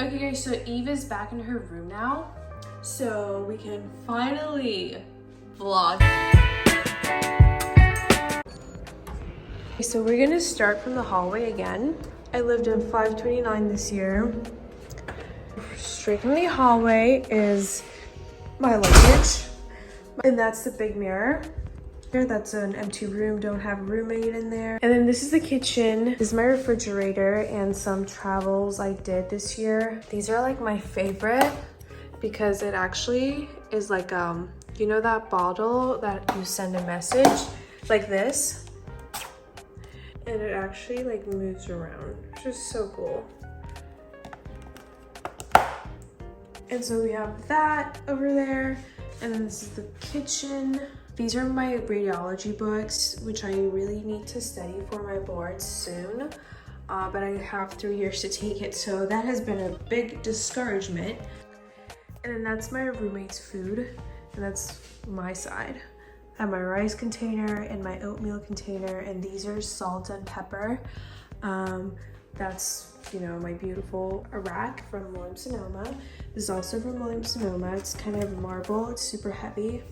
Okay guys, so Eve is back in her room now, so we can finally vlog. So we're gonna start from the hallway again. I lived in 529 this year. Straight from the hallway is my luggage, and that's the big mirror. That's an empty room, don't have a roommate in there. And then this is the kitchen. This is my refrigerator and some travels I did this year. These are like my favorite because it actually is like, you know that bottle that you send a message like this? And it actually like moves around, which is so cool. And so we have that over there. And then this is the kitchen. These are my radiology books, which I really need to study for my boards soon. But I have 3 years to take it, so that has been a big discouragement. And then that's my roommate's food, and that's my side. I have my rice container and my oatmeal container, and these are salt and pepper. That's, you know, my beautiful rack from Williams-Sonoma. This is also from Williams-Sonoma. It's kind of marble, it's super heavy.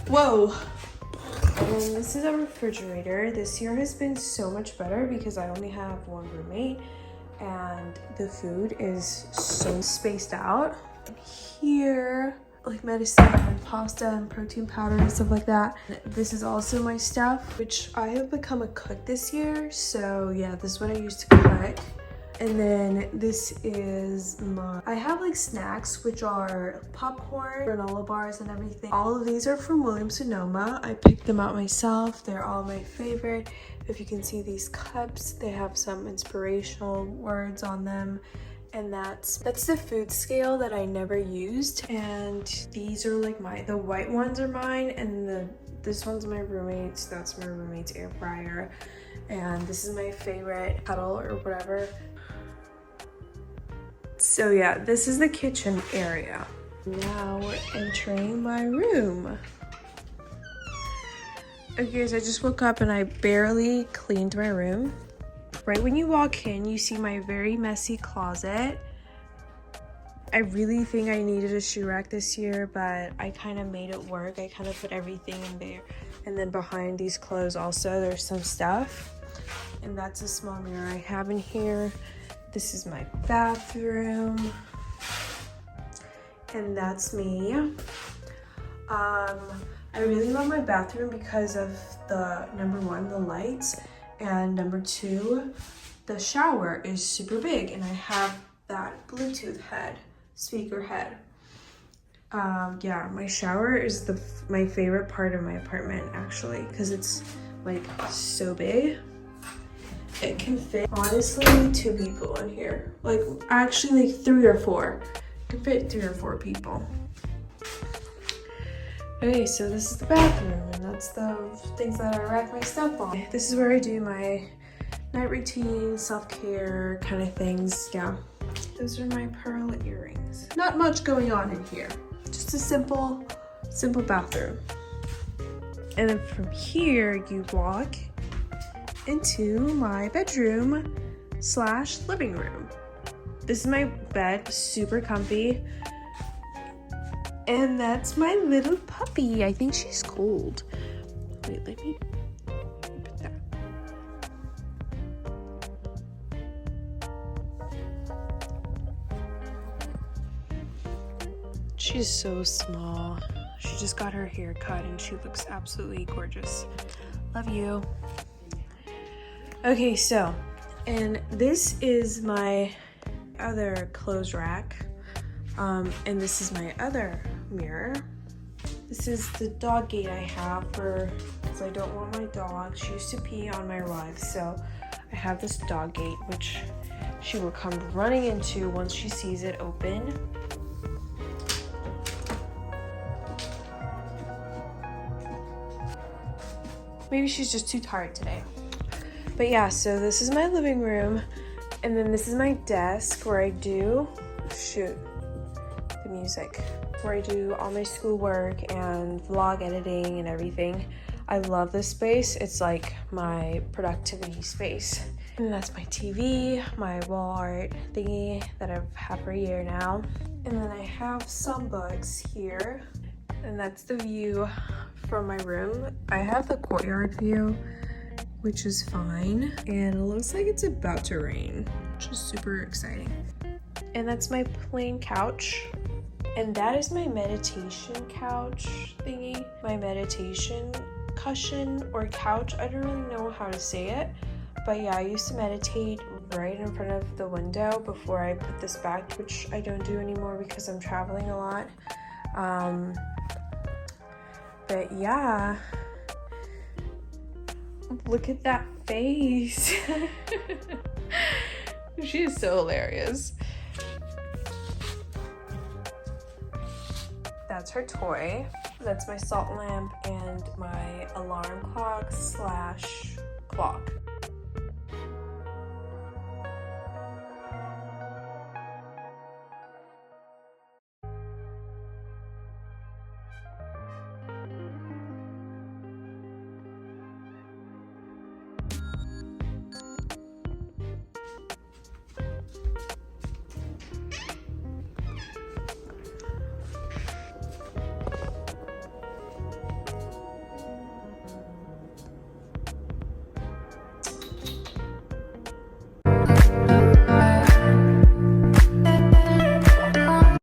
Whoa! And then this is a refrigerator. This year has been so much better because I only have one roommate and the food is so spaced out. Here, like medicine and pasta and protein powder and stuff like that. This is also my stuff, which I have become a cook this year. So yeah, this is what I used to cook. And then this is I have like snacks, which are popcorn, granola bars and everything. All of these are from Williams-Sonoma. I picked them out myself. They're all my favorite. If you can see these cups, they have some inspirational words on them. And that's the food scale that I never used. And these are like the white ones are mine, and this one's my roommate's. That's my roommate's air fryer. And this is my favorite kettle or whatever. So yeah, this is the kitchen area. Now we're entering my room. Okay guys, I just woke up and I barely cleaned my room. Right when you walk in, you see my very messy closet. I really think I needed a shoe rack this year, but I kind of made it work. I kind of put everything in there. And then behind these clothes also, there's some stuff. And that's a small mirror I have in here. This is my bathroom, and that's me. I really love my bathroom because of number one, the lights, and number two, the shower is super big, and I have that Bluetooth speaker head. Yeah, my shower is my favorite part of my apartment actually, because it's like so big. It can fit, honestly, 2 people in here. Like, actually, like 3 or 4. It can fit 3 or 4 people. Okay, so this is the bathroom, and that's the things that I rack my stuff on. This is where I do my night routine, self-care kind of things. Yeah, those are my pearl earrings. Not much going on in here. Just a simple bathroom. And then from here, you walk into my bedroom / living room. This is my bed, super comfy. And that's my little puppy. I think she's cold. Wait, let me put that. She's so small. She just got her hair cut and she looks absolutely gorgeous. Love you. Okay, so, and this is my other clothes rack, and this is my other mirror. This is the dog gate I have because I don't want my dog. She used to pee on my rug, so I have this dog gate, which she will come running into once she sees it open. Maybe she's just too tired today. But yeah, so this is my living room, and then this is my desk where I do, the music, where I do all my schoolwork and vlog editing and everything. I love this space. It's like my productivity space. And that's my TV, my wall art thingy that I've had for a year now. And then I have some books here. And that's the view from my room. I have the courtyard view, which is fine. And it looks like it's about to rain, which is super exciting. And that's my plain couch. And that is my meditation couch thingy. My meditation cushion or couch. I don't really know how to say it. But yeah, I used to meditate right in front of the window before I put this back, which I don't do anymore because I'm traveling a lot. But yeah, look at that face. She is so hilarious. That's her toy. That's my salt lamp and my alarm clock / clock.